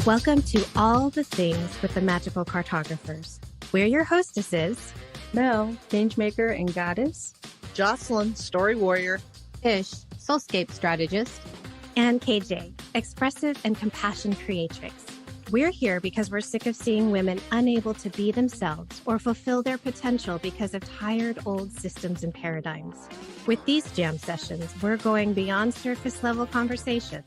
Welcome to All the Things with the Magical Cartographers. We're your hostesses, Mel, Changemaker and Goddess. Jocelyn, Story Warrior. Ish, Soulscape Strategist. and KJ, Expressive and Compassion Creatrix. We're here because we're sick of seeing women unable to be themselves or fulfill their potential because of tired old systems and paradigms. With these jam sessions, we're going beyond surface level conversations.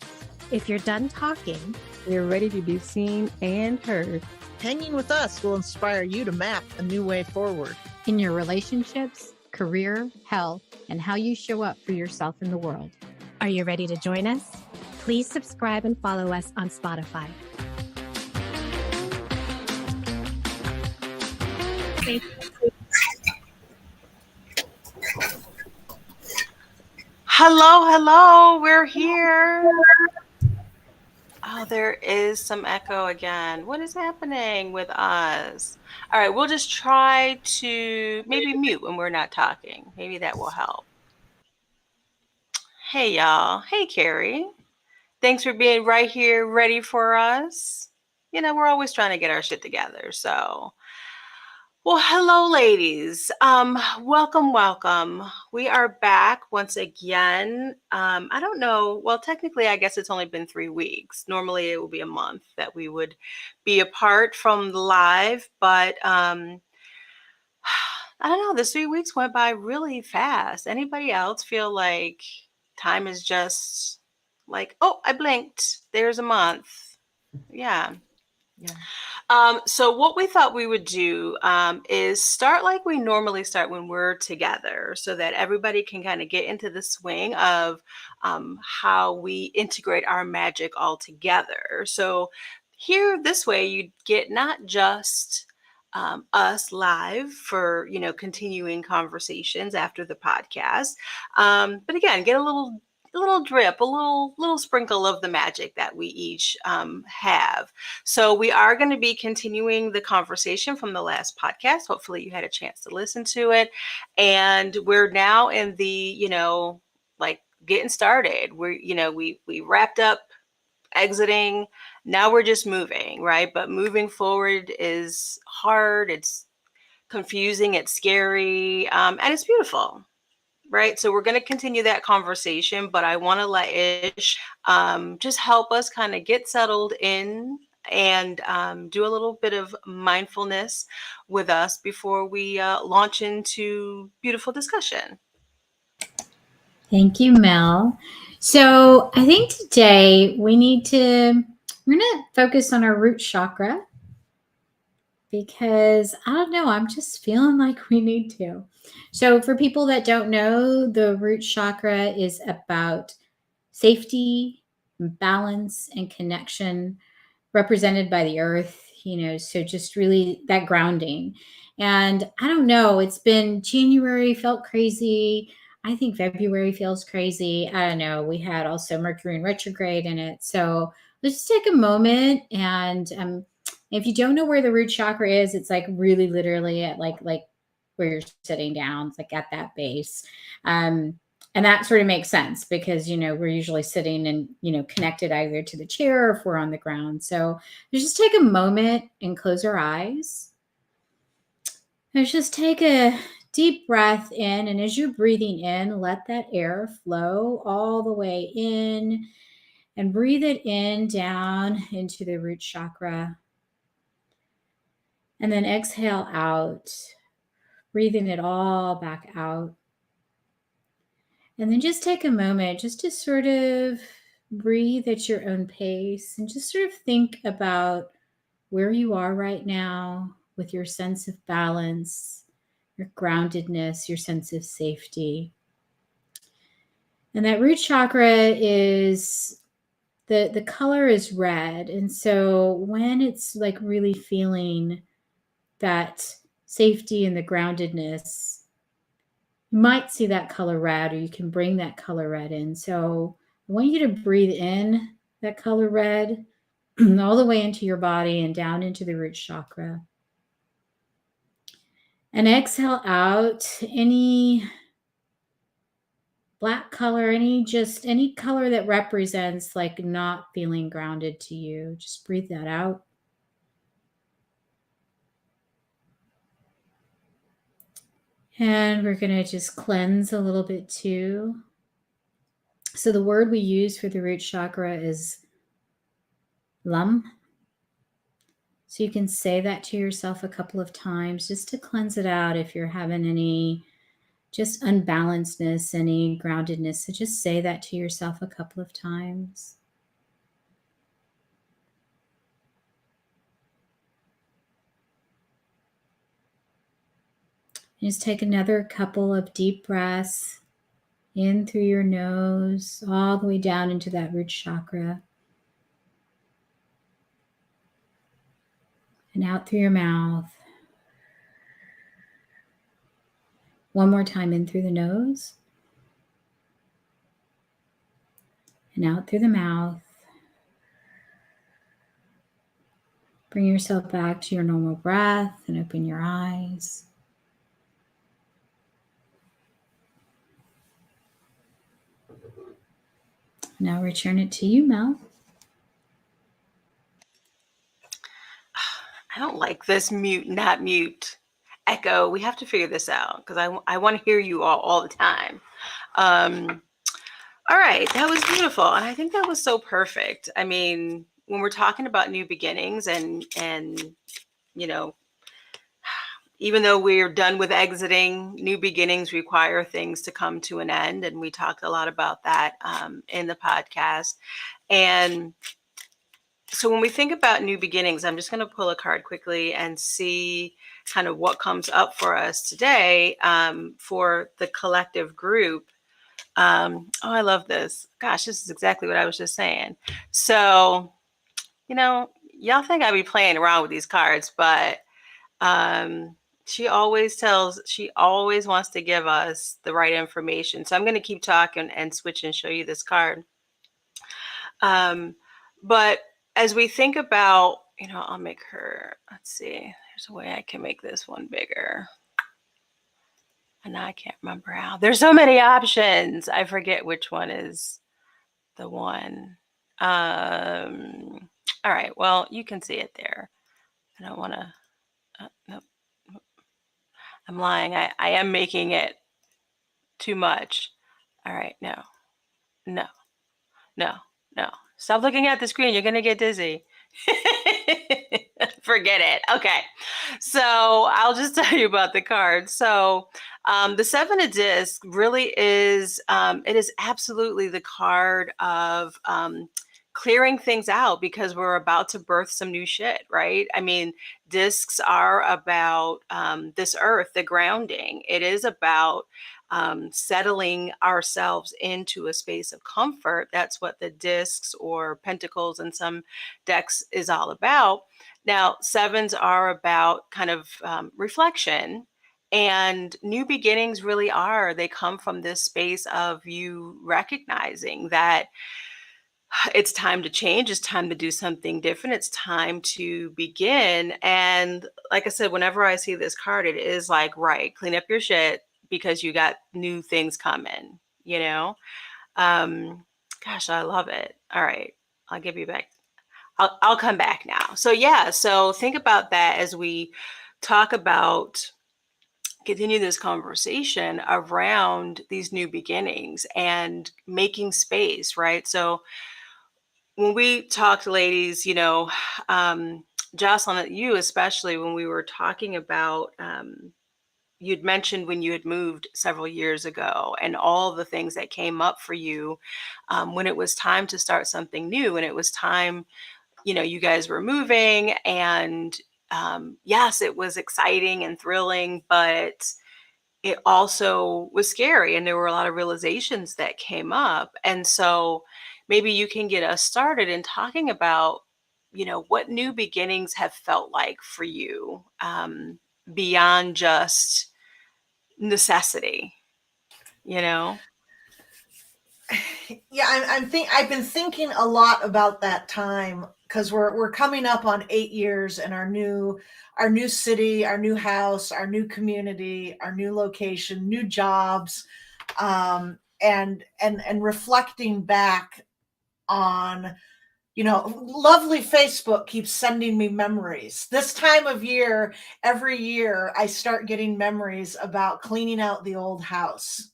If you're done talking, We're ready to be seen and heard. Hanging with us will inspire you to map a new way forward. In your relationships, career, health, and how you show up for yourself in the world. are you ready to join us? Please subscribe and follow us on Spotify. Hello, we're here. Oh, there is some echo again. What is happening with us? All right, we'll just try to maybe mute when we're not talking. Maybe that will help. Hey, y'all. Hey, Carrie. Thanks for being right here, ready for us. You know, we're always trying to get our shit together, so... Well, hello, ladies. Welcome. We are back once again. I don't know. Well, technically, I guess it's only been 3 weeks. Normally, it will be a month that we would be apart from the live, but I don't know. This 3 weeks went by really fast. Anybody else feel like time is just like, oh, I blinked. There's a month. Yeah. So what we thought we would do is start like we normally start when we're together so that everybody can kind of get into the swing of how we integrate our magic all together. So here, this way, you get not just us live for, continuing conversations after the podcast, but again, get a little drip, a little sprinkle of the magic that we each have. So we are going to be continuing the conversation from the last podcast. Hopefully you had a chance to listen to it. And we're now in the, like getting started. We wrapped up exiting. Now we're just moving, right? But moving forward is hard. It's confusing. It's scary. And it's beautiful. Right. So we're going to continue that conversation, but I want to let Ish just help us kind of get settled in and do a little bit of mindfulness with us before we launch into beautiful discussion. Thank you, Mel. So I think today we're going to focus on our root chakra because I don't know, I'm just feeling like we need to. So for people that don't know, the root chakra is about safety, balance, and connection represented by the earth, so just really that grounding. And I don't know, it's been January, felt crazy. I think February feels crazy. I don't know. We had also Mercury in retrograde in it. So let's just take a moment. And if you don't know where the root chakra is, it's like really literally at like where you're sitting down, it's like at that base. And that sort of makes sense because, we're usually sitting and, connected either to the chair or if we're on the ground. So let's just take a moment and close our eyes. Let's just take a deep breath in. And as you're breathing in, let that air flow all the way in and breathe it in down into the root chakra. And then exhale out, breathing it all back out. And then just take a moment just to sort of breathe at your own pace and just sort of think about where you are right now with your sense of balance, your groundedness, your sense of safety. And that root chakra is, the color is red. And so when it's like really feeling that safety and the groundedness, you might see that color red, or you can bring that color red in. So I want you to breathe in that color red all the way into your body and down into the root chakra. And exhale out any black color, any color that represents like not feeling grounded to you. Just breathe that out. And we're going to just cleanse a little bit too. So the word we use for the root chakra is 𝗟𝗏. So you can say that to yourself a couple of times just to cleanse it out if you're having any just unbalancedness, any groundedness. So just say that to yourself a couple of times. And just take another couple of deep breaths in through your nose, all the way down into that root chakra. And out through your mouth. One more time in through the nose. And out through the mouth. Bring yourself back to your normal breath and open your eyes. Now return it to you, Mel. I don't like this mute, not mute echo. We have to figure this out because I want to hear you all the time. All right, that was beautiful. And I think that was so perfect. I mean, when we're talking about new beginnings and you know, even though we're done with exiting, new beginnings require things to come to an end. And we talked a lot about that in the podcast. And so when we think about new beginnings, I'm just going to pull a card quickly and see kind of what comes up for us today for the collective group. Oh, I love this. Gosh, this is exactly what I was just saying. So, you know, y'all think I be playing around with these cards, but she always wants to give us the right information. So I'm going to keep talking and switch and show you this card. But as we think about, you know, I'll make her, let's see, there's a way I can make this one bigger. And I can't remember how. There's so many options. I forget which one is the one. All right, well, you can see it there. I don't want to, nope. I'm lying. I am making it too much. All right, no. Stop looking at the screen. You're going to get dizzy. Forget it. Okay. So I'll just tell you about the card. So the Seven of Discs really is, it is absolutely the card of clearing things out because we're about to birth some new shit, right? I mean, discs are about this earth, the grounding. It is about settling ourselves into a space of comfort. That's what the discs or pentacles in some decks is all about. Now, sevens are about kind of reflection, and new beginnings really are. They come from this space of you recognizing that it's time to change. It's time to do something different. It's time to begin. And like I said, whenever I see this card, it is like, right, clean up your shit because you got new things coming, you know? Gosh, I love it. All right, I'll give you back. I'll come back now. So yeah, so think about that as we talk about continue this conversation around these new beginnings and making space, right? So when we talked, ladies, you know, Jocelyn, you especially, when we were talking about, you'd mentioned when you had moved several years ago and all the things that came up for you when it was time to start something new and it was time, you know, you guys were moving and yes, it was exciting and thrilling, but it also was scary and there were a lot of realizations that came up. And so maybe you can get us started in talking about, you know, what new beginnings have felt like for you beyond just necessity, you know? Yeah, I've been thinking a lot about that time because we're coming up on 8 years in our new city, our new house, our new community, our new location, new jobs. and reflecting back on, lovely Facebook keeps sending me memories. This time of year, every year, I start getting memories about cleaning out the old house.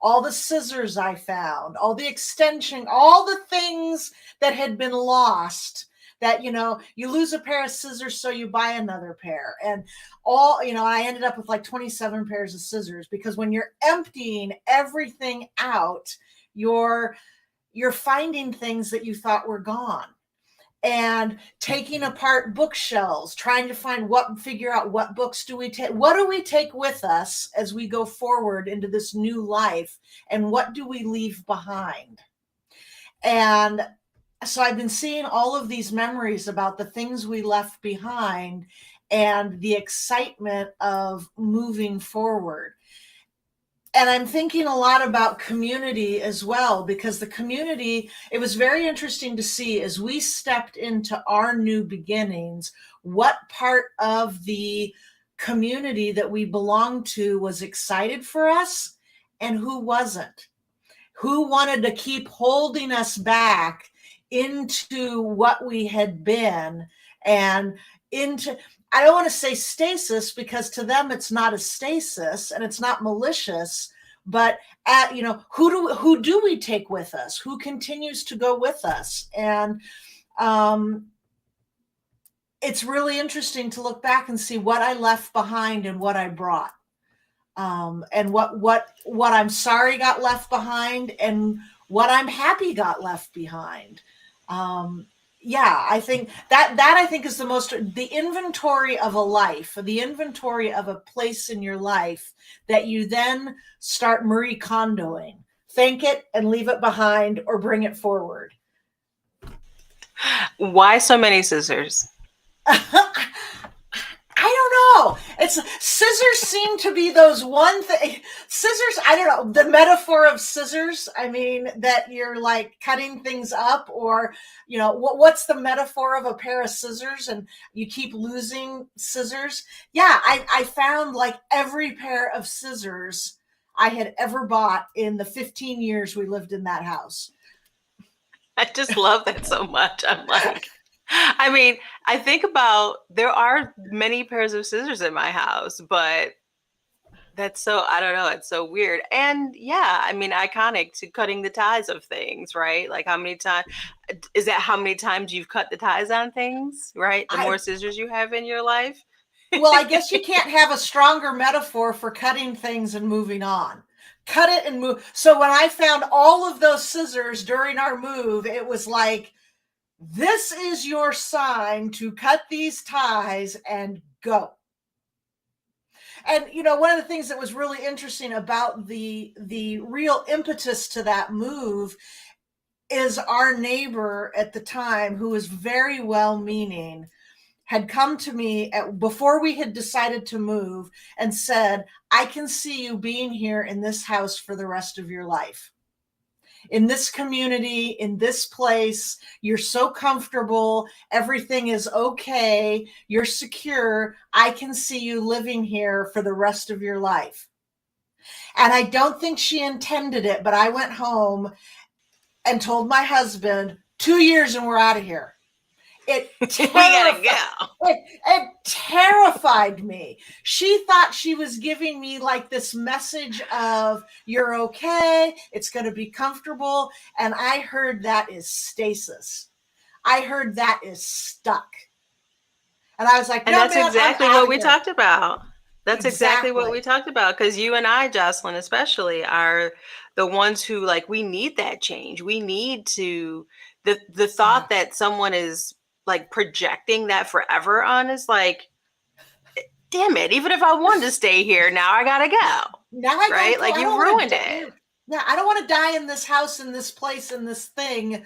All the scissors I found, all the extension, all the things that had been lost, that, you lose a pair of scissors, so you buy another pair. And I ended up with like 27 pairs of scissors, because when you're emptying everything out, you're finding things that you thought were gone, and taking apart bookshelves, trying to figure out what books do we take, what do we take with us as we go forward into this new life, and what do we leave behind. And so I've been seeing all of these memories about the things we left behind and the excitement of moving forward. And I'm thinking a lot about community as well, because the community, it was very interesting to see as we stepped into our new beginnings, what part of the community that we belonged to was excited for us and who wasn't, who wanted to keep holding us back into what we had been, and into, I don't want to say stasis, because to them it's not a stasis and it's not malicious, but who do we take with us? Who continues to go with us? And it's really interesting to look back and see what I left behind and what I brought, and what I'm sorry got left behind and what I'm happy got left behind. I think that I think is the inventory of a life, the inventory of a place in your life that you then start Marie Kondoing. Thank it and leave it behind, or bring it forward. Why so many scissors? I don't know. It's scissors seem to be those one thing. Scissors, I don't know, the metaphor of scissors. I mean, that you're like cutting things up, or, what's the metaphor of a pair of scissors and you keep losing scissors? Yeah, I found like every pair of scissors I had ever bought in the 15 years we lived in that house. I just love that so much. I'm like, I mean, I think about, there are many pairs of scissors in my house, but that's so, I don't know, it's so weird. And yeah, I mean, iconic to cutting the ties of things, right? Like how many times you've cut the ties on things, right? The more scissors you have in your life. Well, I guess you can't have a stronger metaphor for cutting things and moving on. Cut it and move. So when I found all of those scissors during our move, it was like, this is your sign to cut these ties and go. And, one of the things that was really interesting about the real impetus to that move is our neighbor at the time, who was very well-meaning, had come to me before we had decided to move and said, I can see you being here in this house for the rest of your life. In this community, in this place, you're so comfortable, everything is okay, you're secure, I can see you living here for the rest of your life. And I don't think she intended it, but I went home and told my husband, 2 years and we're out of here. It terrified me. She thought she was giving me like this message of, you're okay, it's going to be comfortable. And I heard that is stasis. I heard that is stuck. And I was like, and that's exactly what we talked about. That's exactly what we talked about. Because you and I, Jocelyn, especially, are the ones who, like, we need that change. We need to, the thought that someone is like projecting that forever on is like, damn it, even if I wanted to stay here, now I gotta go. Now I right? Like, you ruined it. Yeah, I don't want to die in this house, in this place, in this thing.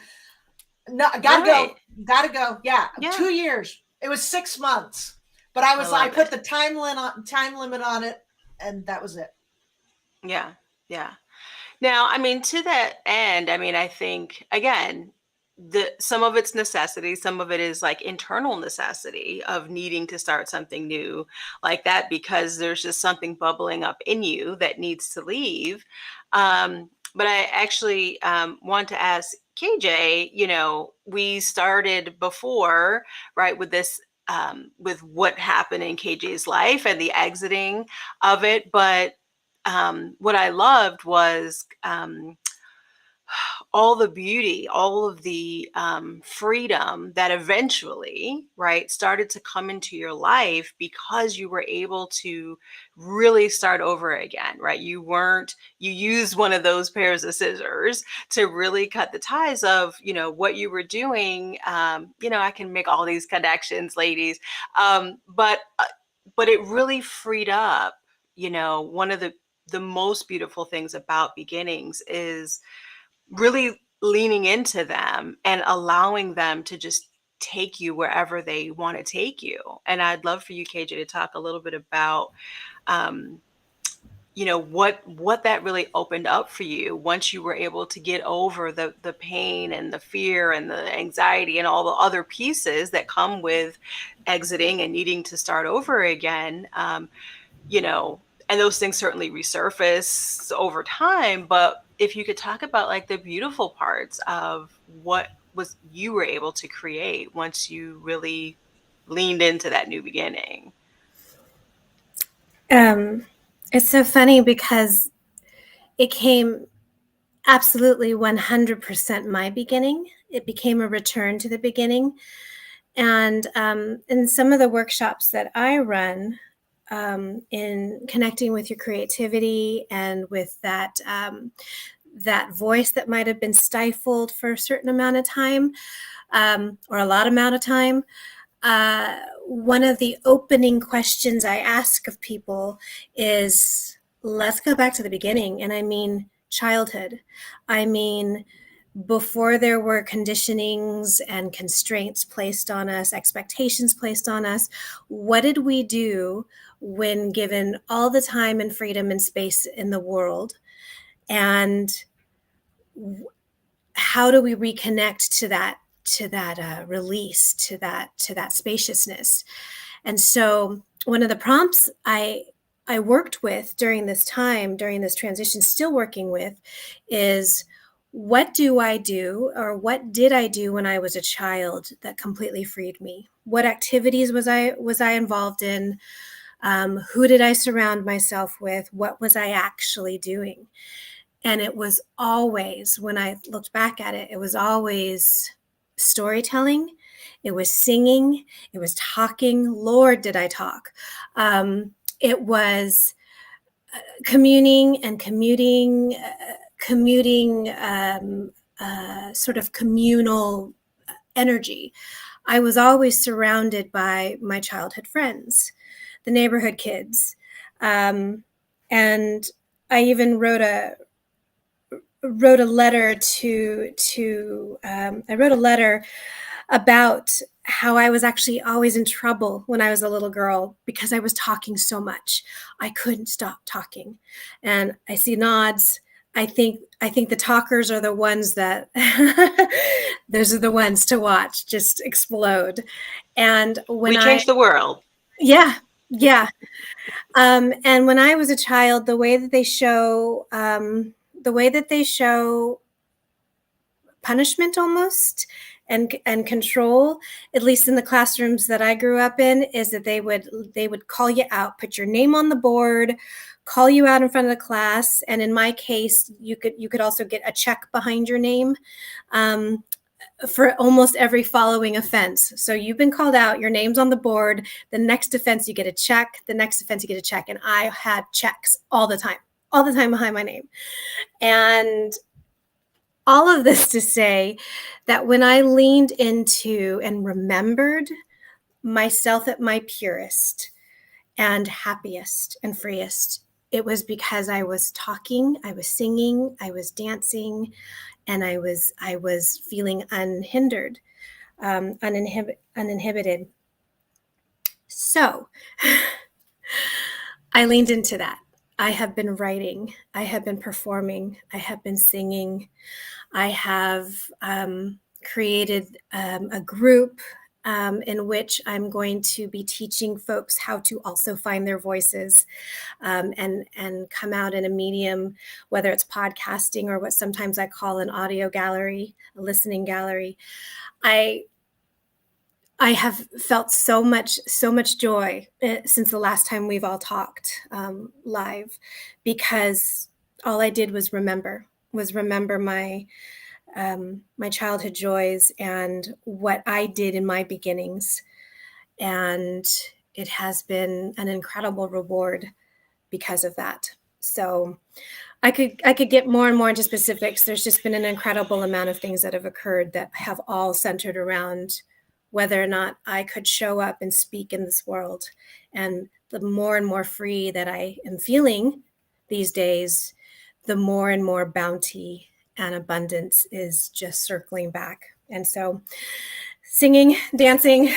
No, I gotta go. Yeah, 2 years. It was 6 months, but I put the time limit on it, and that was it. Yeah. Now, I mean, to that end, I mean, I think, again, some of it's necessity, some of it is like internal necessity of needing to start something new like that, because there's just something bubbling up in you that needs to leave. But I actually want to ask KJ, we started before, right, with this, with what happened in KJ's life and the exiting of it. But what I loved was all the beauty, all of the freedom that eventually, right, started to come into your life because you were able to really start over again, right? You used one of those pairs of scissors to really cut the ties of, what you were doing. I can make all these connections, ladies. But it really freed up, one of the most beautiful things about beginnings is really leaning into them and allowing them to just take you wherever they want to take you. And I'd love for you, KJ, to talk a little bit about, um, what that really opened up for you once you were able to get over the pain and the fear and the anxiety and all the other pieces that come with exiting and needing to start over again. And those things certainly resurface over time. But if you could talk about like the beautiful parts of what was you were able to create once you really leaned into that new beginning. It's so funny because it came absolutely 100% my beginning. It became a return to the beginning. And in some of the workshops that I run, in connecting with your creativity and with that voice that might have been stifled for a certain amount of time, or a lot amount of time, one of the opening questions I ask of people is, let's go back to the beginning. And I mean childhood. I mean, before there were conditionings and constraints placed on us, expectations placed on us, what did we do when given all the time and freedom and space in the world? And how do we reconnect to that release, to that spaciousness? And so one of the prompts I worked with during this time, during this transition, still working with, is, what do I do, or what did I do when I was a child that completely freed me? What activities was I involved in? Who did I surround myself with? What was I actually doing? And it was always, when I looked back at it, it was always storytelling. It was singing. It was talking. Lord, did I talk? It was communing and commuting, sort of communal energy. I was always surrounded by my childhood friends, the neighborhood kids. And I even wrote a letter I wrote a letter about how I was actually always in trouble when I was a little girl because I was talking so much. I couldn't stop talking. And I see nods. I think the talkers are the ones that those are the ones to watch just explode. And when we changed the world. Yeah. And when I was a child, the way that they show punishment almost and control, at least in the classrooms that I grew up in, is that they would call you out, put your name on the board, call you out in front of the class. And in my case, you could also get a check behind your name for almost every following offense. So you've been called out, your name's on the board. The next offense, you get a check. The next offense, you get a check. And I had checks all the time behind my name. And all of this to say that when I leaned into and remembered myself at my purest and happiest and freest, it was because I was talking, I was singing, I was dancing, and I was feeling unhindered, uninhibited. So I leaned into that. I have been writing, I have been performing, I have been singing, I have created a group in which I'm going to be teaching folks how to also find their voices, and come out in a medium, whether it's podcasting or what sometimes I call an audio gallery, a listening gallery. I have felt so much joy since the last time we've all talked live, because all I did was remember my my childhood joys and what I did in my beginnings. And it has been an incredible reward because of that. So I could get more and more into specifics. There's just been an incredible amount of things that have occurred that have all centered around whether or not I could show up and speak in this world. And the more and more free that I am feeling these days, the more and more bounty and abundance is just circling back. And so singing, dancing,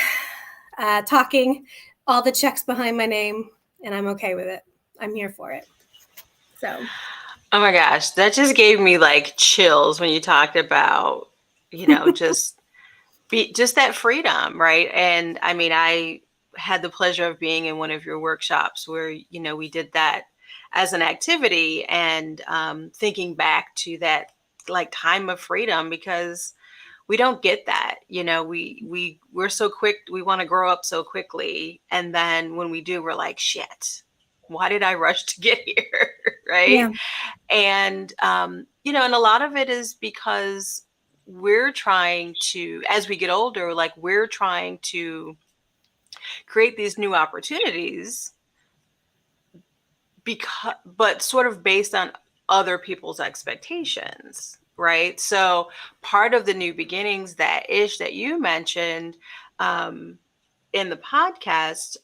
talking, all the checks behind my name, and I'm okay with it. I'm here for it. So. Oh my gosh, that just gave me like chills when you talked about, just that freedom, right? And I mean, I had the pleasure of being in one of your workshops where, we did that as an activity, and thinking back to that like time of freedom, because we don't get that, we're so quick. We want to grow up so quickly. And then when we do, we're like, shit, why did I rush to get here? Right. Yeah. And, and a lot of it is because we're trying to, as we get older, like we're trying to create these new opportunities but sort of based on other people's expectations, right? So part of the new beginnings that you mentioned in the podcast,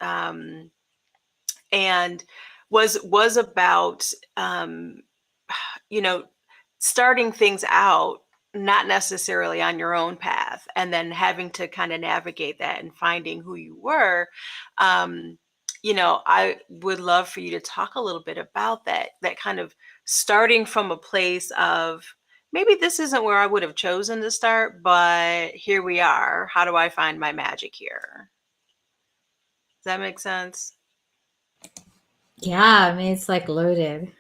and was about starting things out not necessarily on your own path, and then having to kind of navigate that and finding who you were. I would love for you to talk a little bit about that kind of starting from a place of, maybe this isn't where I would have chosen to start, but here we are. How do I find my magic here? Does that make sense? Yeah, I mean, it's like loaded.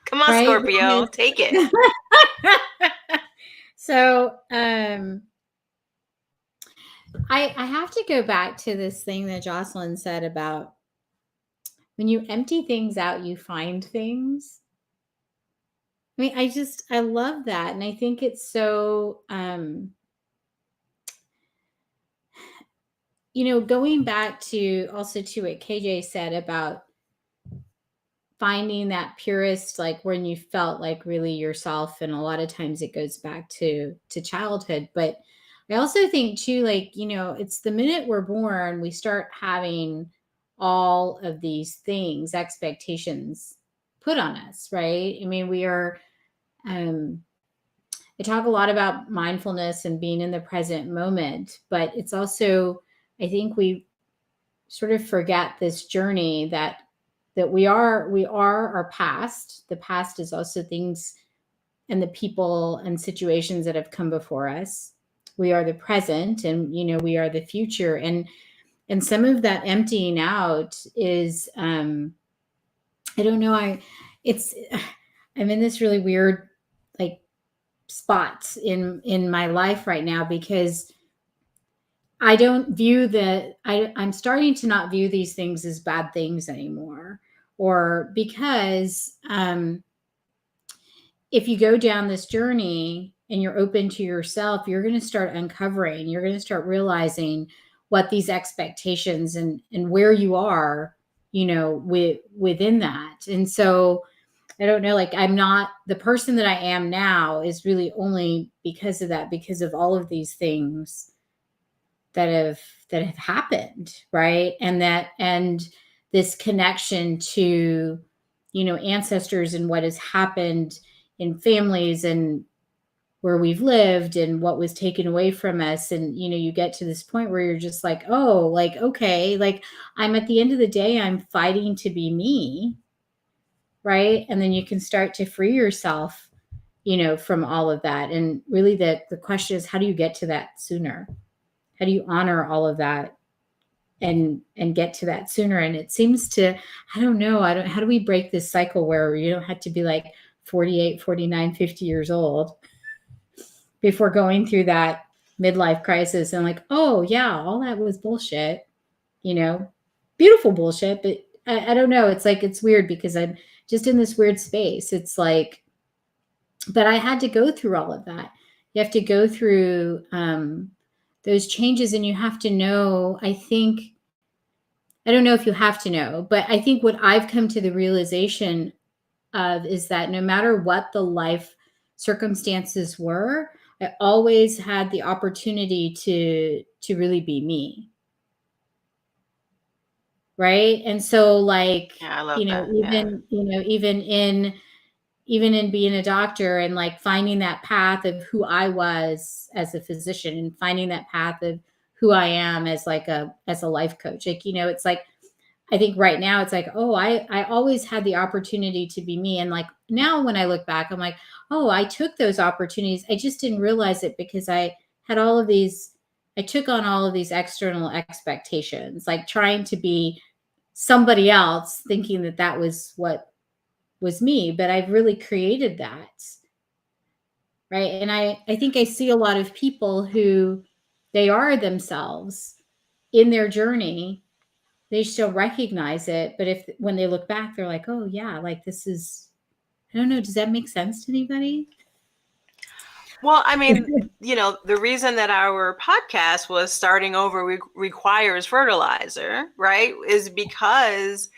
Come on, right? Scorpio, take it. So, I have to go back to this thing that Jocelyn said about when you empty things out, you find things. I mean, I love that. And I think it's so, going back to also to what KJ said about finding that purest, like when you felt like really yourself. And a lot of times it goes back to childhood. But I also think too, like, it's the minute we're born, we start having all of these things, expectations put on us, right? I mean, we are, I talk a lot about mindfulness and being in the present moment, but it's also, I think we sort of forget this journey that we are our past. The past is also things and the people and situations that have come before us. We are the present, and we are the future. And some of that emptying out is, I don't know. I'm in this really weird like spot in my life right now, because I don't view I'm starting to not view these things as bad things anymore, or because if you go down this journey and you're open to yourself, you're going to start uncovering, you're going to start realizing what these expectations and where you are, within that. And so I don't know, like, I'm not the person that I am now is really only because of that, because of all of these things that have happened. Right. And this connection to, ancestors and what has happened in families and where we've lived and what was taken away from us. And, you get to this point where you're just like, oh, like, okay, like I'm at the end of the day, I'm fighting to be me. Right. And then you can start to free yourself, from all of that. And really the question is, how do you get to that sooner? How do you honor all of that and get to that sooner? And it seems to, I don't know, how do we break this cycle where you don't have to be like 48, 49, 50 years old before going through that midlife crisis and like, oh yeah, all that was bullshit, beautiful bullshit. But I don't know. It's like, it's weird because I'm just in this weird space. It's like, but I had to go through all of that. You have to go through those changes, and you have to know, I don't know if you have to know, but I think what I've come to the realization of is that no matter what the life circumstances were, I always had the opportunity to really be me. Right. And so like, I love that. even in being a doctor and like finding that path of who I was as a physician and finding that path of who I am as a life coach. Like, it's like, I think right now it's like, oh, I always had the opportunity to be me. And like now when I look back, I'm like, oh, I took those opportunities. I just didn't realize it because I took on all of these external expectations, like trying to be somebody else, thinking that was what was me, but I've really created that. Right. And I think I see a lot of people who they are themselves in their journey. They still recognize it. But when they look back, they're like, oh yeah, like this is, I don't know. Does that make sense to anybody? Well, I mean, the reason that our podcast was starting over requires fertilizer, right? Is because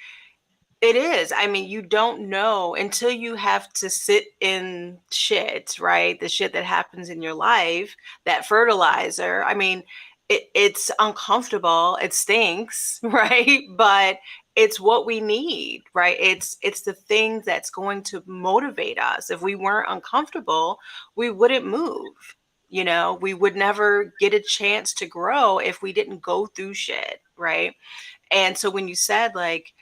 it is. I mean, you don't know until you have to sit in shit, right? The shit that happens in your life, that fertilizer. I mean, it's uncomfortable. It stinks, right? But it's what we need, right? It's the thing that's going to motivate us. If we weren't uncomfortable, we wouldn't move. We would never get a chance to grow if we didn't go through shit, right? And so when you said like,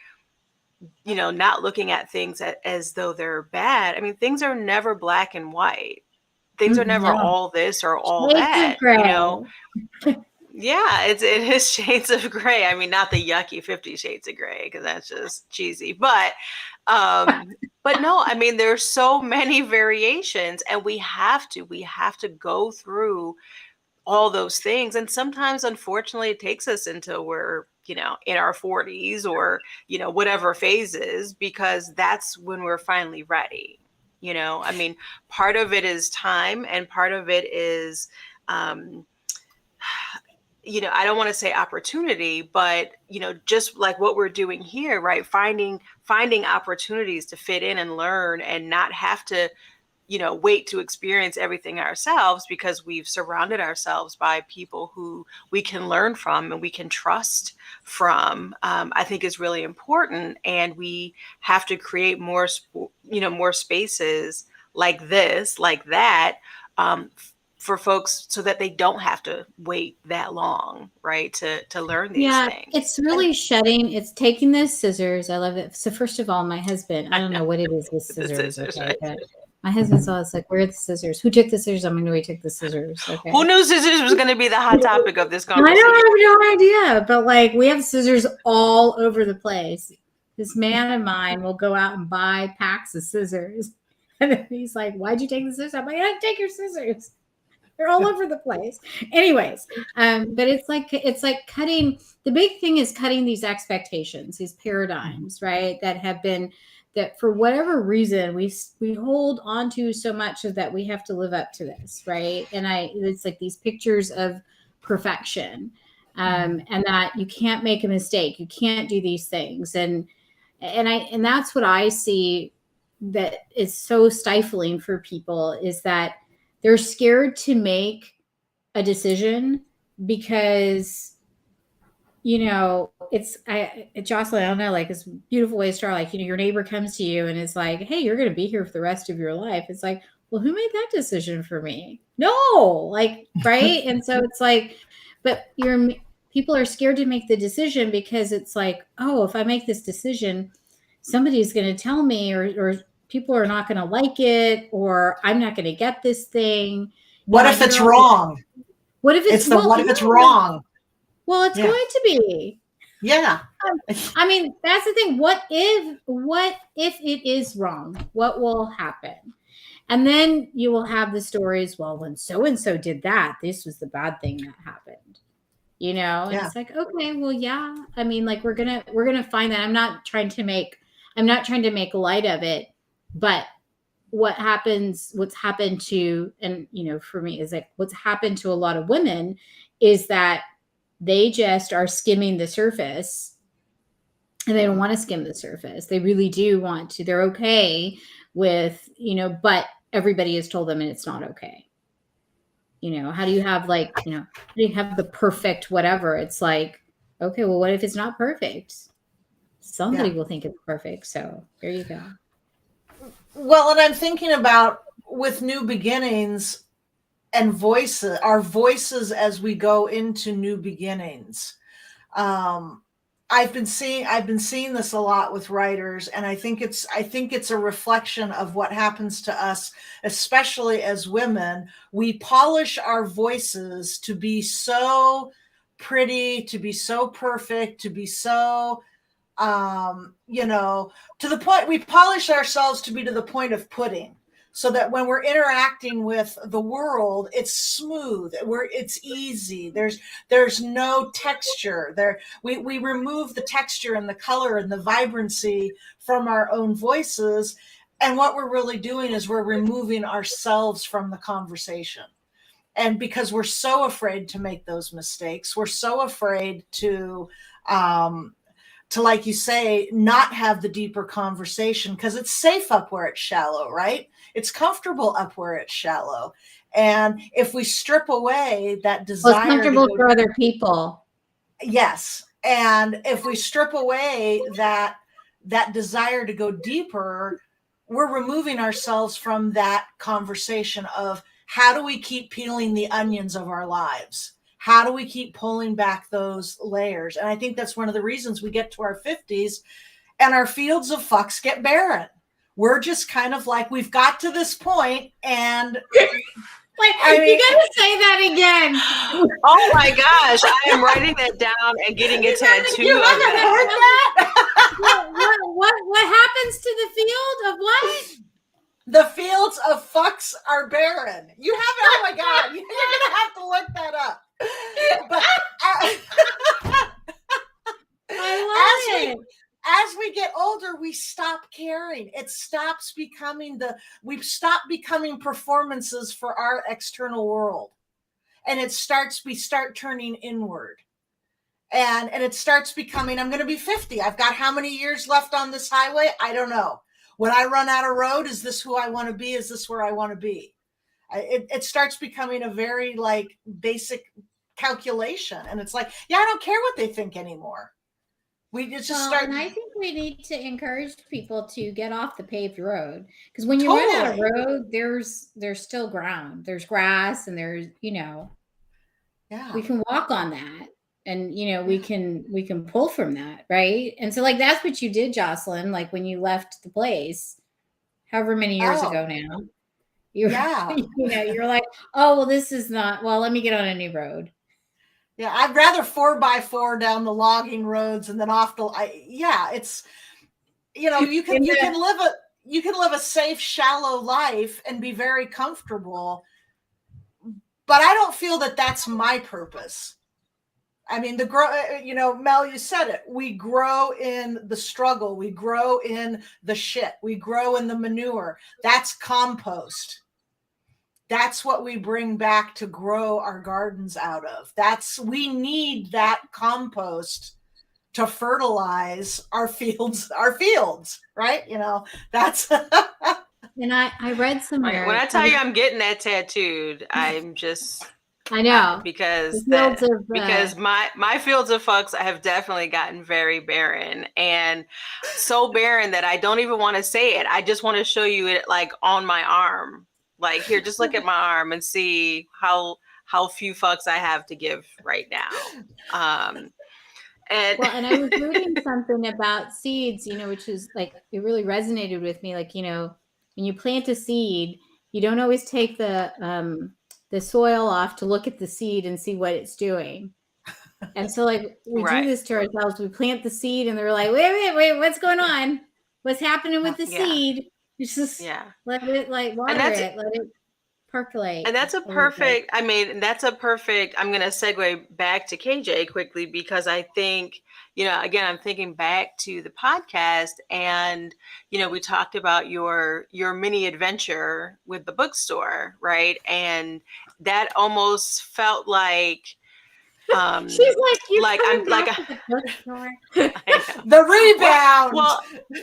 not looking at things as though they're bad. I mean, things are never black and white. Things are never all this or all that, Yeah, it is shades of gray. I mean, not the yucky 50 Shades of Gray, because that's just cheesy. But no, I mean, there's so many variations, and we have to go through all those things. And sometimes, unfortunately, it takes us until we're, in our 40s or, whatever phases, because that's when we're finally ready. I mean, part of it is time, and part of it is, I don't want to say opportunity, but, just like what we're doing here, right? Finding opportunities to fit in and learn and not have to, wait to experience everything ourselves, because we've surrounded ourselves by people who we can learn from and we can trust from, I think is really important. And we have to create more spaces like this, like that, for folks, so that they don't have to wait that long, right, to learn these things. It's really it's taking those scissors. I love it. So first of all, my husband, I don't know what it is with scissors. Okay, right? My husband's always like, where are the scissors? Who took the scissors? I'm going to take the scissors. Okay. Who knew scissors was going to be the hot topic of this conversation? I have no idea, but like we have scissors all over the place. This man of mine will go out and buy packs of scissors. And then he's like, why'd you take the scissors? I'm like, I didn't take your scissors. They're all over the place. Anyways, but it's like cutting. The big thing is cutting these expectations, these paradigms, right? That for whatever reason we hold on to so much of that we have to live up to this, right? And it's like these pictures of perfection, and that you can't make a mistake, you can't do these things, and that's what I see that is so stifling for people, is that they're scared to make a decision because, Jocelyn, I don't know, like, it's a beautiful way to start. Like, your neighbor comes to you and is like, hey, you're going to be here for the rest of your life. It's like, well, who made that decision for me? No, like, right. And so it's like, but people are scared to make the decision because it's like, oh, if I make this decision, somebody's going to tell me or people are not going to like it, or I'm not going to get this thing. What if it's wrong? What if it's what if it's wrong? Well, it's going to be. Yeah. I mean, that's the thing. What if it is wrong? What will happen? And then you will have the stories, well, when so-and-so did that, this was the bad thing that happened. You know, and it's like, okay, well, yeah. I mean, like we're gonna find that. I'm not trying to make light of it, but what's happened to, and you know, for me is like what's happened to a lot of women is that they just are skimming the surface, and they don't want to skim the surface. They really do want to. They're okay with, you know, but everybody has told them and it's not okay. You know, how do you have like, you know, how do you have the perfect whatever? It's like, okay, well, what if it's not perfect? Somebody will think it's perfect. So there you go. Well, and I'm thinking about with new beginnings and voices, our voices as we go into new beginnings. I've been seeing this a lot with writers, and I think it's a reflection of what happens to us, especially as women. We polish our voices to be so pretty, to be so perfect, to be so, you know, to the point, we polish ourselves to be to the point of pudding. So that when we're interacting with the world, it's smooth. It's easy. There's no texture there. We remove the texture and the color and the vibrancy from our own voices, and what we're really doing is we're removing ourselves from the conversation. And because we're so afraid to make those mistakes, we're so afraid to like you say, not have the deeper conversation because it's safe up where it's shallow, right? It's comfortable up where it's shallow. And if we strip away that desire, well, it's comfortable for other people. Yes. And if we strip away that desire to go deeper, we're removing ourselves from that conversation of how do we keep peeling the onions of our lives? How do we keep pulling back those layers? And I think that's one of the reasons we get to our 50s and our fields of fucks get barren. We're just kind of like, we've got to this point and Wait, you gotta say that again. Oh my gosh, I am writing that down and getting a tattoo You of haven't heard that? What happens to the field of what? The fields of fucks are barren. You haven't, oh my God, you're gonna have to look that up. But I love it. As we get older, we stop caring. It stops becoming we stop becoming performances for our external world. And we start turning inward. And it starts becoming, I'm going to be 50. I've got how many years left on this highway? I don't know. When I run out of road, is this who I want to be? Is this where I want to be? It starts becoming a very like basic calculation. And it's like, yeah, I don't care what they think anymore. We just start. And I think we need to encourage people to get off the paved road, because when you run out of road, there's still ground, there's grass, and there's, you know, we can walk on that, and you know, we can pull from that, right? And so like that's what you did, Jocelyn. Like when you left the place, however many years ago now, you know, you're like, oh well, this is not, well, let me get on a new road. Yeah, I'd rather 4x4 down the logging roads and then off the. It's, you know, you can live a safe, shallow life and be very comfortable, but I don't feel that that's my purpose. I mean, you know, Mel, you said it. We grow in the struggle. We grow in the shit. We grow in the manure. That's compost. That's what we bring back to grow our gardens out of. We need that compost to fertilize our fields, right? You know, that's. And I read somewhere. When I tell you I'm getting that tattooed, I'm just. I know. Because my fields of fucks have definitely gotten very barren, and so barren that I don't even want to say it. I just want to show you it like on my arm. Like, here, just look at my arm and see how few fucks I have to give right now. And Well, and I was reading something about seeds, which is like, it really resonated with me. Like, when you plant a seed, you don't always take the soil off to look at the seed and see what it's doing. And so, like, we do right. this to ourselves. We plant the seed, and they're like, wait, what's going on? What's happening with the Yeah. seed? It's just Yeah. let it, like, And water that's it, let it percolate and that's a a little bit. perfect, I mean, that's a perfect, I'm going to segue back to KJ quickly, because I think, again, I'm thinking back to the podcast, and, we talked about your mini adventure with the bookstore, right? And that almost felt like, She's like, you're like coming I'm back like to the bookstore. I know. The rebound.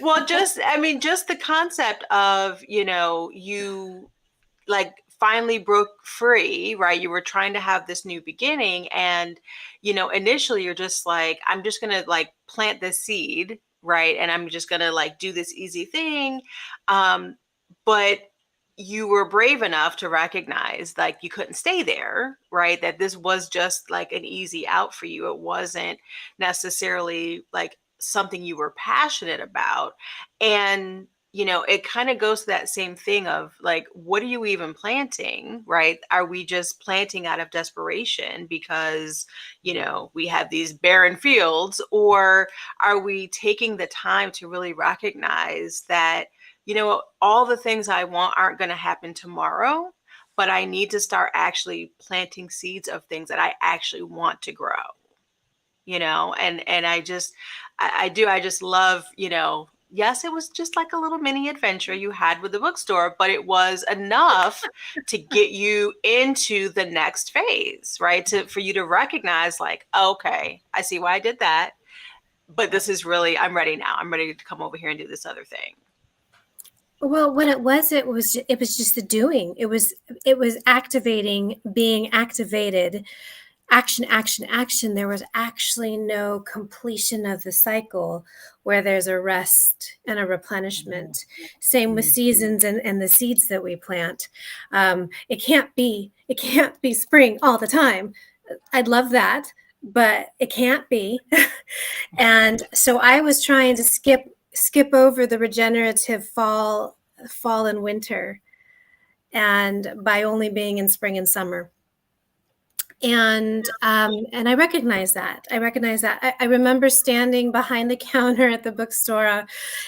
Well, just, I mean, just the concept of, you like finally broke free, right? You were trying to have this new beginning, and initially you're just like, I'm just gonna like plant this seed, right? And I'm just gonna like do this easy thing. But you were brave enough to recognize like you couldn't stay there, right? That this was just like an easy out for you. It wasn't necessarily like something you were passionate about. And it kind of goes to that same thing of like, what are you even planting, right? Are we just planting out of desperation because, we have these barren fields, or are we taking the time to really recognize that, all the things I want aren't going to happen tomorrow, but I need to start actually planting seeds of things that I actually want to grow, and I just love, yes, it was just like a little mini adventure you had with the bookstore, but it was enough to get you into the next phase, right? For you to recognize like, okay, I see why I did that, but this is really, I'm ready now. I'm ready to come over here and do this other thing. Well, when it was just the doing. It was activating, being activated, action, action, action. There was actually no completion of the cycle where there's a rest and a replenishment. Same with seasons and the seeds that we plant. It can't be spring all the time. I'd love that, but it can't be. And so I was trying to skip over the regenerative fall and winter, and by only being in spring and summer. And I recognize that. I remember standing behind the counter at the bookstore.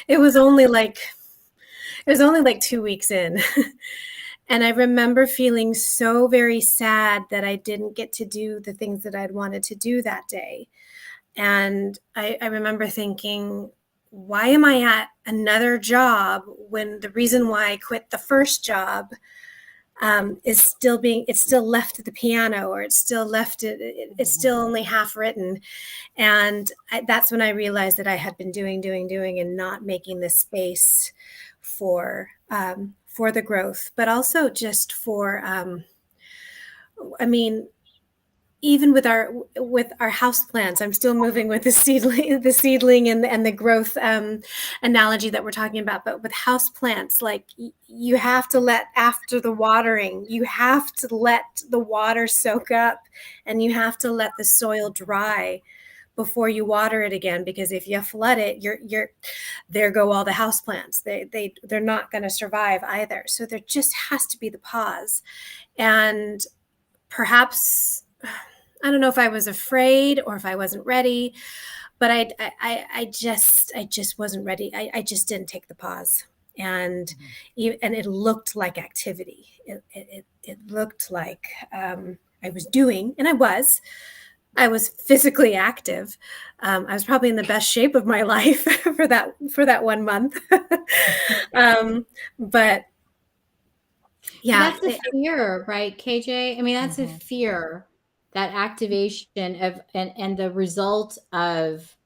It was only like 2 weeks in. And I remember feeling so very sad that I didn't get to do the things that I'd wanted to do that day. And I remember thinking, why am I at another job when the reason why I quit the first job it's still left at the piano, or it's still only half written. And that's when I realized that I had been doing and not making the space for the growth, but also just for, even with our house plants, I'm still moving with the seedling and the growth analogy that we're talking about. But with house plants, like you have to let, after the watering, you have to let the water soak up, and you have to let the soil dry before you water it again. Because if you flood it, there go all the house plants. They're not going to survive either. So there just has to be the pause. And perhaps, I don't know if I was afraid or if I wasn't ready, but I just wasn't ready. I just didn't take the pause. And it looked like activity. It looked like I was doing, and I was physically active. I was probably in the best shape of my life for that 1 month. But yeah, that's a fear, right, KJ? I mean, that's a fear, that activation of, and the result of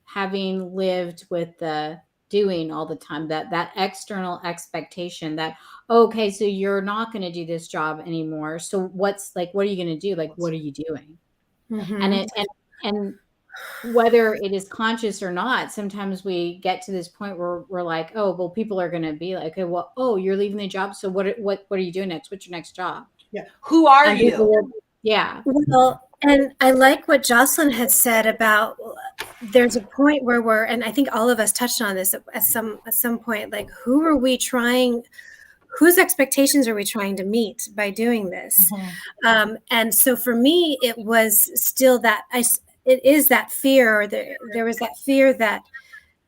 having lived with the doing all the time, that external expectation that, okay, so you're not going to do this job anymore. So what are you going to do? Like, what are you doing? And whether it is conscious or not, sometimes we get to this point where we're like, oh, well, people are going to be like, okay, well, oh, you're leaving the job. So what are you doing next? What's your next job? Yeah. Who are you? Yeah. Well, And I like what Jocelyn had said about there's a point where we're, and I think all of us touched on this at some point, like whose expectations are we trying to meet by doing this? And so for me, it was still it is that fear, or there was that fear that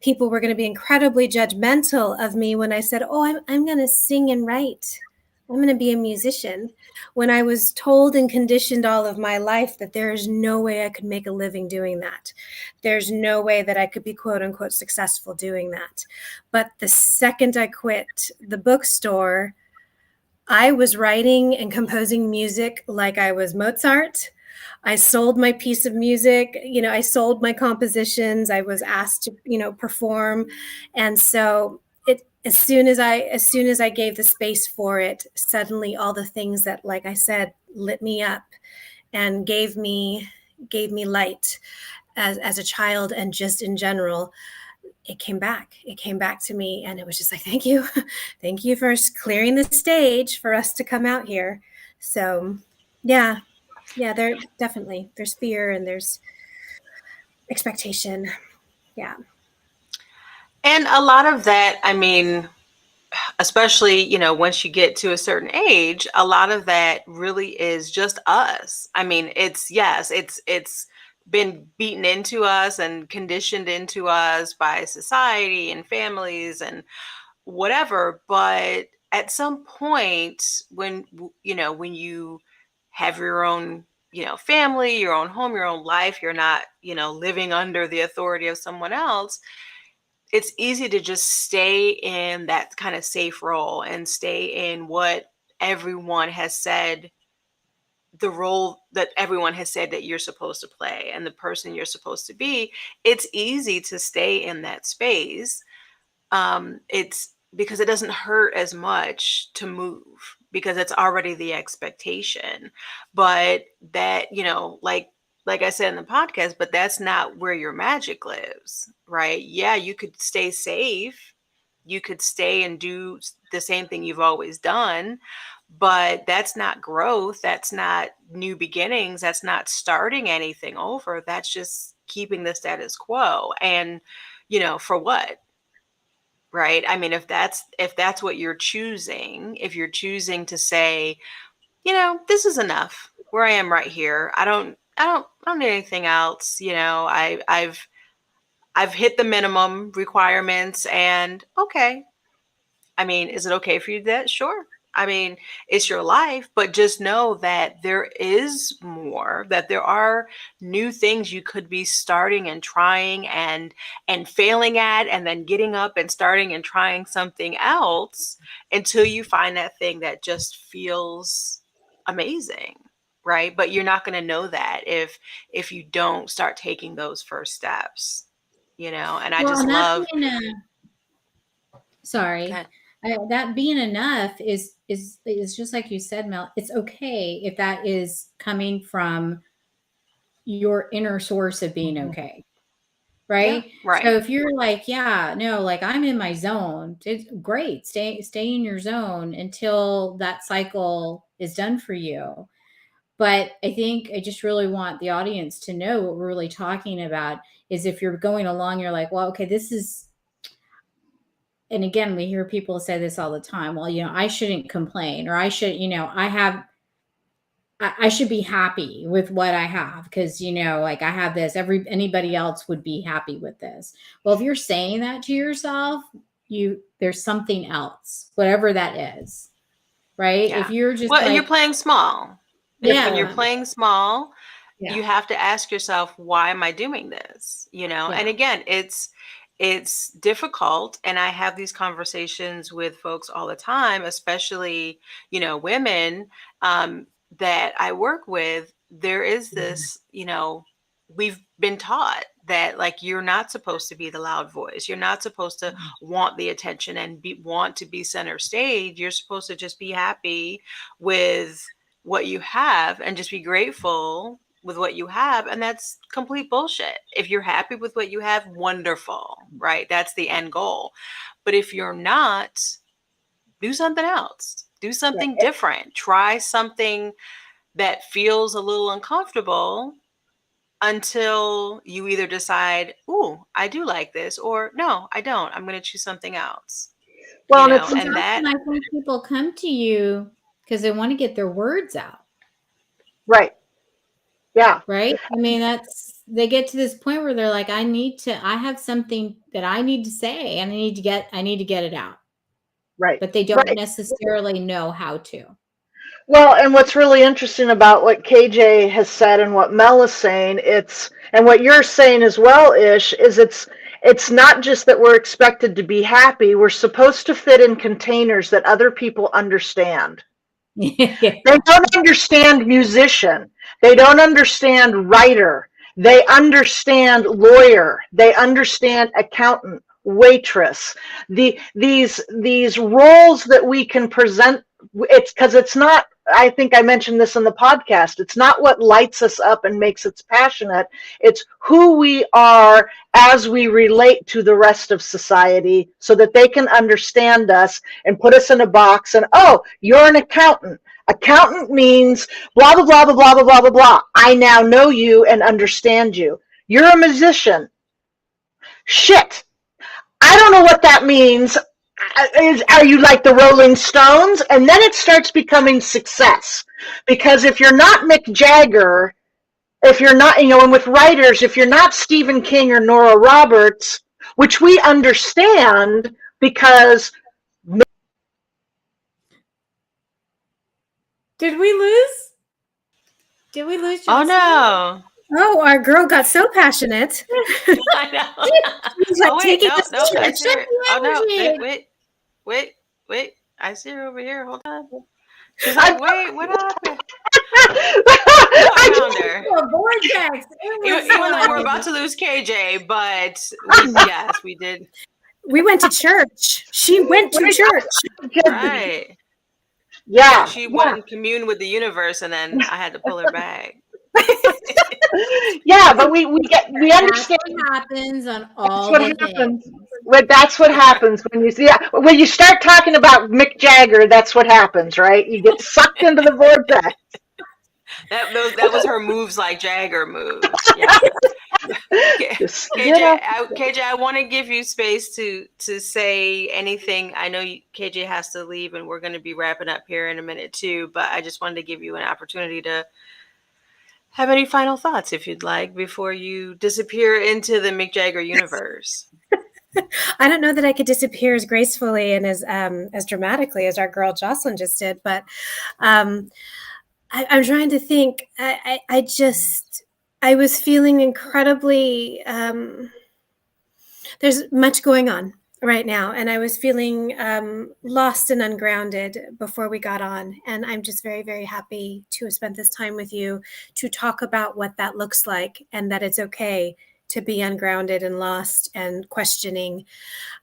people were going to be incredibly judgmental of me when I said, oh, I'm going to sing and write. I'm going to be a musician, when I was told and conditioned all of my life that there is no way I could make a living doing that. There's no way that I could be quote unquote successful doing that. But the second I quit the bookstore, I was writing and composing music like I was Mozart. I sold my piece of music, I sold my compositions. I was asked to, perform. And so as soon as I gave the space for it, suddenly all the things that, like I said, lit me up and gave me light as a child and just in general, it came back to me. And it was just like, thank you for clearing the stage for us to come out here. So yeah, there's fear and there's expectation. Yeah. And a lot of that, I mean, especially, once you get to a certain age, a lot of that really is just us. I mean, it's been beaten into us and conditioned into us by society and families and whatever. But at some point, when you have your own, family, your own home, your own life, you're not, living under the authority of someone else, it's easy to just stay in that kind of safe role and stay in what everyone has said, the role that everyone has said that you're supposed to play and the person you're supposed to be. It's easy to stay in that space. It's because it doesn't hurt as much to move because it's already the expectation. But that, like I said in the podcast, but that's not where your magic lives, right? Yeah, you could stay safe. You could stay and do the same thing you've always done, but that's not growth. That's not new beginnings. That's not starting anything over. That's just keeping the status quo. And, for what? Right? I mean, if that's what you're choosing, if you're choosing to say, this is enough where I am right here. I don't need anything else. I've hit the minimum requirements and okay. I mean, is it okay for you to do that? Sure. I mean, it's your life, but just know that there is more, that there are new things you could be starting and trying and failing at, and then getting up and starting and trying something else until you find that thing that just feels amazing, right? But you're not going to know that if you don't start taking those first steps, and I just love. Sorry. That being enough is just like you said, Mel. It's okay if that is coming from your inner source of being okay, right? Yeah, right. So if you're like, yeah, no, like I'm in my zone, it's great. Stay in your zone until that cycle is done for you. But I think I just really want the audience to know what we're really talking about is if you're going along, you're like, well, okay, this is. And again, we hear people say this all the time. Well, I shouldn't complain, or I should, I should be happy with what I have because, like I have this, anybody else would be happy with this. Well, if you're saying that to yourself, there's something else, whatever that is, right? Yeah. If you're just and you're playing small. Yeah. When you're playing small, you have to ask yourself, why am I doing this? And again, it's difficult. And I have these conversations with folks all the time, especially, women that I work with. There is this, we've been taught that like you're not supposed to be the loud voice. You're not supposed to want the attention and want to be center stage. You're supposed to just be happy with what you have and just be grateful with what you have. And that's complete bullshit. If you're happy with what you have, wonderful, right? That's the end goal. But if you're not, do something else. Do something different. Try something that feels a little uncomfortable until you either decide, "Ooh, I do like this," or "No, I don't. I'm going to choose something else." Well, You and know, it's And and that's that, when I think people come to you because they want to get their words out, right. Yeah. right? I mean, they get to this point where they're like, I have something that I need to say and I need to get it out, Right. but they don't Right. necessarily know how to. Well, and what's really interesting about what KJ has said and what Mel is saying, and what you're saying as well, Ish, is it's not just that we're expected to be happy. We're supposed to fit in containers that other people understand. Yeah. They don't understand musician. They don't understand writer. They understand lawyer. They understand accountant, waitress. These roles that we can present. It's because it's not. I think I mentioned this in the podcast. It's not what lights us up and makes us passionate. It's who we are as we relate to the rest of society, so that they can understand us and put us in a box. And oh, you're an accountant. Accountant means blah, blah, blah, blah, blah, blah, blah, blah, blah. I now know you and understand you. You're a musician. Shit. I don't know what that means. Are you like the Rolling Stones? And then it starts becoming success. Because if you're not Mick Jagger, if you're not, and with writers, if you're not Stephen King or Nora Roberts, which we understand because Did we lose? Did we lose oh Jocelyn? no. Oh, our girl got so passionate. I know. She's like Oh wait, taking no, us no, to I church. see her. Oh no, energy. wait. I see her over here. Hold on. She's like, wait, what happened? No, I found her. A vortex. Even though we're about to lose KJ, but yes, we did. We went to church. She went to church. Right. yeah, She went and communed with the universe, and then I had to pull her back. yeah, but we understand. That's what happens on all That's the what happens. things. That's what happens when you start talking about Mick Jagger. That's what happens, right? You get sucked into the vortex. That was her moves, like Jagger moves. Yeah. KJ, I want to give you space to say anything. I know KJ has to leave, and we're going to be wrapping up here in a minute too. But I just wanted to give you an opportunity to have any final thoughts, if you'd like, before you disappear into the Mick Jagger universe. I don't know that I could disappear as gracefully and as dramatically as our girl Jocelyn just did, but I'm trying to think. I was feeling incredibly. There's much going on right now, and I was feeling lost and ungrounded before we got on. And I'm just very, very happy to have spent this time with you to talk about what that looks like, and that it's okay to be ungrounded and lost and questioning.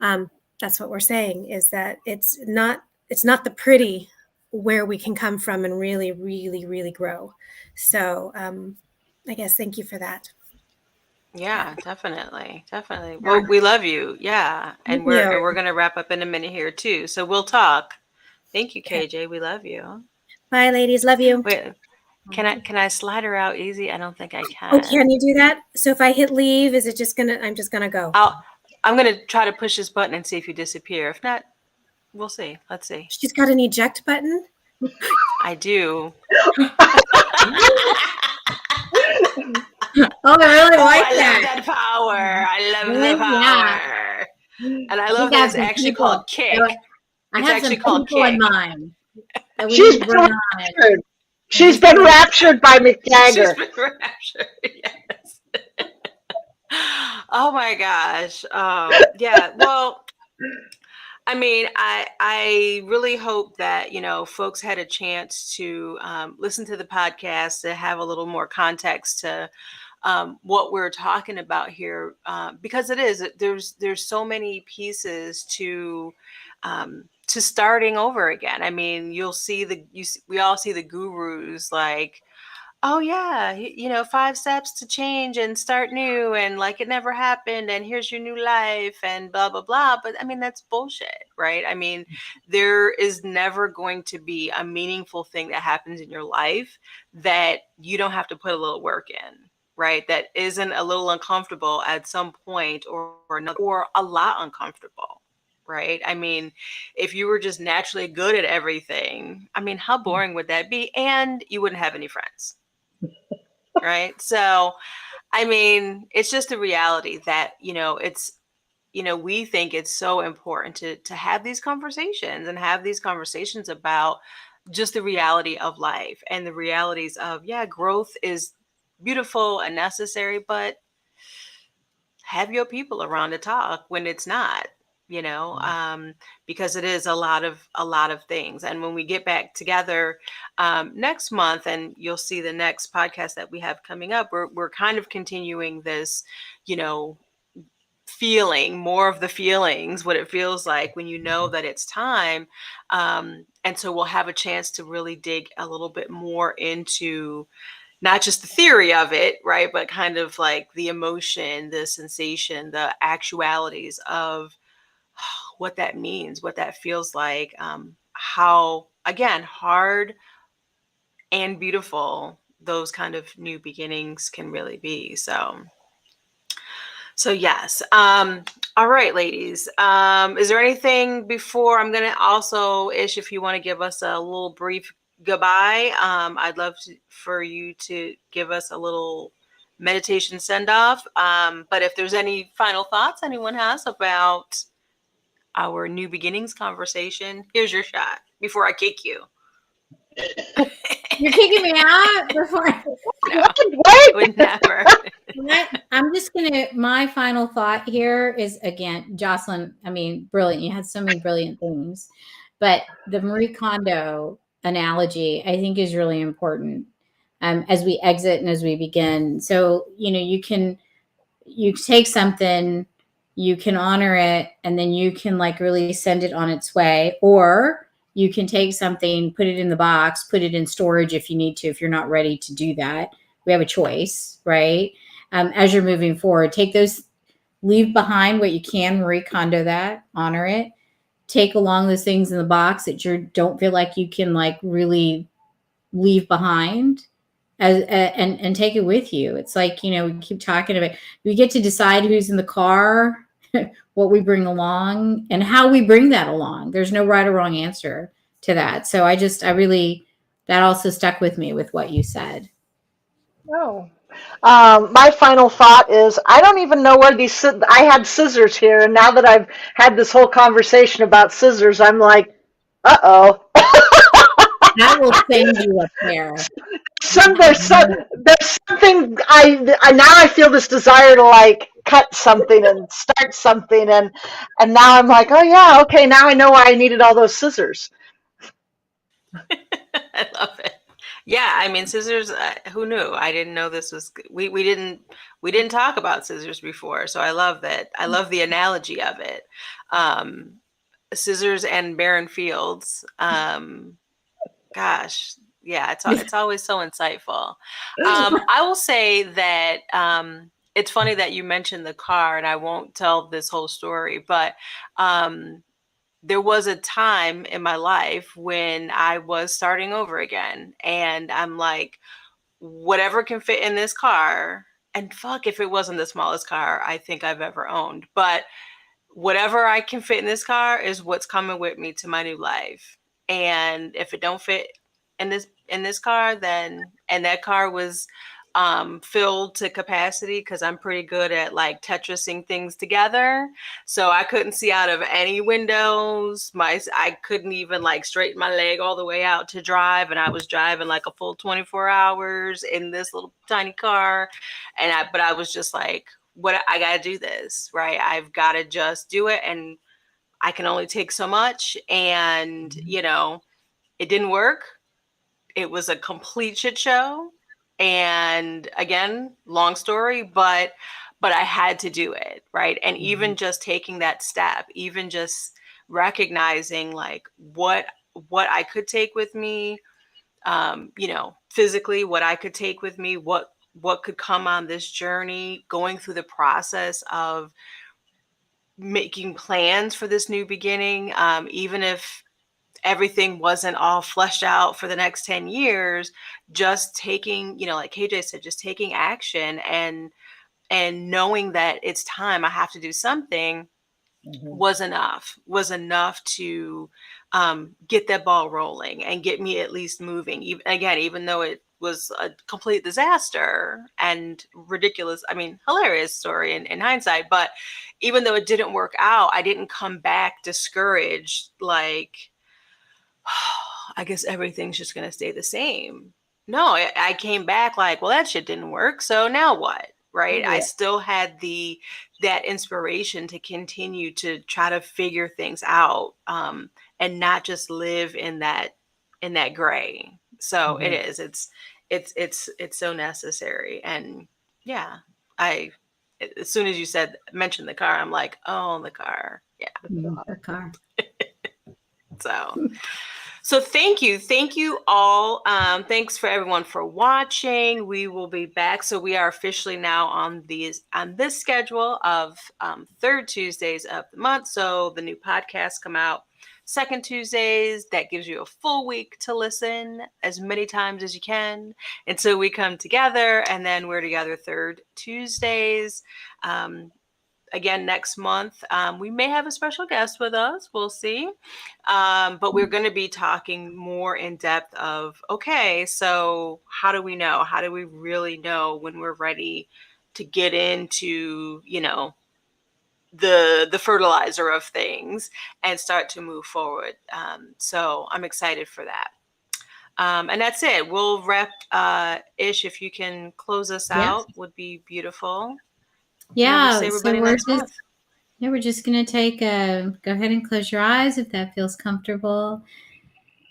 That's what we're saying, is that it's not the pretty where we can come from and really, really, really grow. So I guess thank you for that. Yeah, definitely. Well, we love you. Yeah, and we're gonna wrap up in a minute here too. So we'll talk. Thank you, KJ. We love you. Bye, ladies. Love you. Wait, can I slide her out easy? I don't think I can. Oh, can you do that? So if I hit leave, is it just gonna? I'm just gonna go. I'm gonna try to push this button and see if you disappear. If not, we'll see. Let's see. She's got an eject button. I do. Oh, I really like that. Love that power. I love the power. Yeah. And I love that it's actually called kick. I have some people in mind. She's been raptured by Mick Jagger. She's been raptured, yes. Oh my gosh. Yeah, well, I mean, I really hope that, folks had a chance to listen to the podcast, to have a little more context to what we're talking about here, because there's so many pieces to starting over again. I mean, we all see the gurus like oh yeah, 5 steps to change and start new and like it never happened and here's your new life and blah blah blah. But I mean, that's bullshit, right? I mean, there is never going to be a meaningful thing that happens in your life that you don't have to put a little work in, right? That isn't a little uncomfortable at some point or another, or a lot uncomfortable. Right. I mean, if you were just naturally good at everything, I mean, how boring would that be? And you wouldn't have any friends. Right. So, I mean, it's just a reality that, we think it's so important to have these conversations and have these conversations about just the reality of life and the realities of, yeah, growth is beautiful and necessary, but have your people around to talk when it's not, because it is a lot of things. And when we get back together next month, and you'll see the next podcast that we have coming up, we're kind of continuing this, feeling more of the feelings, what it feels like when you know that it's time. And so we'll have a chance to really dig a little bit more into not just the theory of it, right? But kind of like the emotion, the sensation, the actualities of what that means, what that feels like, how, again, hard and beautiful those kind of new beginnings can really be. So yes. All right, ladies. Is there anything before I'm going to also, Ish, if you want to give us a little brief goodbye, I'd love for you to give us a little meditation send off. But if there's any final thoughts anyone has about our new beginnings conversation, here's your shot before I kick you. You're kicking me out before No, would never. I'm just my final thought here is, again, Jocelyn, I mean, brilliant. You had so many brilliant things, but the Marie Kondo analogy, I think, is really important as we exit and as we begin. So, you take something, you can honor it, and then you can like really send it on its way, or you can take something, put it in the box, put it in storage if you need to, if you're not ready to do that. We have a choice, right? As you're moving forward, take those, leave behind what you can, Marie Kondo that, honor it. Take along those things in the box that you don't feel like you can like really leave behind, and take it with you. It's like, we keep talking about, we get to decide who's in the car, what we bring along, and how we bring that along. There's no right or wrong answer to that. So that also stuck with me with what you said. Oh. My final thought is I don't even know where I had scissors here, and now that I've had this whole conversation about scissors, I'm like, uh-oh. That will send you a pair. There's something I now I feel this desire to like cut something and start something, and now I'm like, oh yeah, okay, now I know why I needed all those scissors. I love it. Yeah, I mean, scissors. Who knew? I didn't know this was. We didn't talk about scissors before, so I love that. I love the analogy of it. Scissors and barren fields. Gosh, yeah, it's always so insightful. I will say that it's funny that you mentioned the car, and I won't tell this whole story, but there was a time in my life when I was starting over again, and I'm like, whatever can fit in this car, and fuck if it wasn't the smallest car I think I've ever owned, but whatever I can fit in this car is what's coming with me to my new life. And if it don't fit in this car, then, and that car was filled to capacity, because I'm pretty good at like Tetrising things together. So I couldn't see out of any windows. I couldn't even like straighten my leg all the way out to drive, and I was driving like a full 24 hours in this little tiny car. But I was just like, what, I gotta do this, right? I've got to just do it, and I can only take so much. And it didn't work. It was a complete shit show. And again, long story, but I had to do it, right? And even just taking that step, even just recognizing like what I could take with me, physically what I could take with me, what could come on this journey, going through the process of making plans for this new beginning, even if everything wasn't all fleshed out for the next 10 years, just taking, like KJ said, just taking action and knowing that it's time, I have to do something, was enough to get that ball rolling and get me at least moving. Even though it was a complete disaster and ridiculous, hilarious story in hindsight, but even though it didn't work out, I didn't come back discouraged, like, I guess everything's just going to stay the same. No, I came back like, well, that shit didn't work, so now what? Right? I still had that inspiration to continue to try to figure things out, and not just live in that gray. So it is. It's so necessary. And yeah, as soon as you mentioned the car, I'm like, oh, the car. Yeah. The car. So thank you all. Thanks for everyone for watching. We will be back. So we are officially now on this schedule of third Tuesdays of the month. So the new podcasts come out second Tuesdays. That gives you a full week to listen as many times as you can until we come together, and then we're together third Tuesdays. Again, next month, we may have a special guest with us. We'll see. But we're going to be talking more in depth of, okay, so how do we know? How do we really know when we're ready to get into, the fertilizer of things and start to move forward? So I'm excited for that. And that's it. We'll wrap. Ish, if you can close us out, would be beautiful. Yeah, we'll see everybody we're just going to go ahead and close your eyes if that feels comfortable.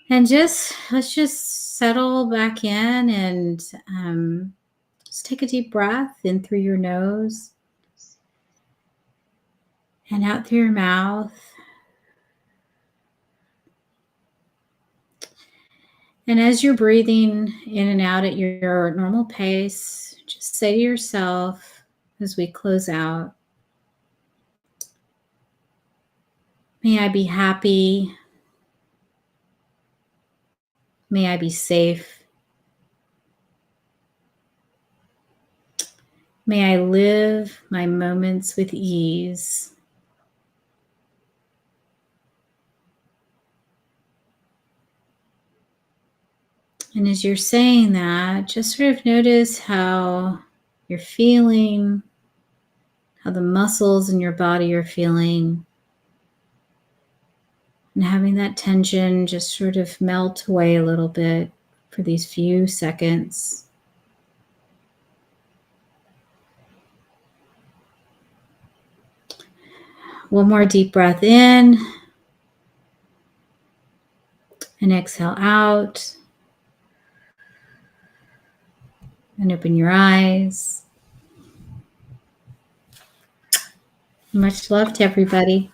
And let's just settle back in and just take a deep breath in through your nose and out through your mouth. And as you're breathing in and out at your normal pace, just say to yourself as we close out, may I be happy. May I be safe. May I live my moments with ease. And as you're saying that, just sort of notice how you're feeling, how the muscles in your body are feeling, and having that tension just sort of melt away a little bit for these few seconds. One more deep breath in and exhale out. And open your eyes. Much love to everybody.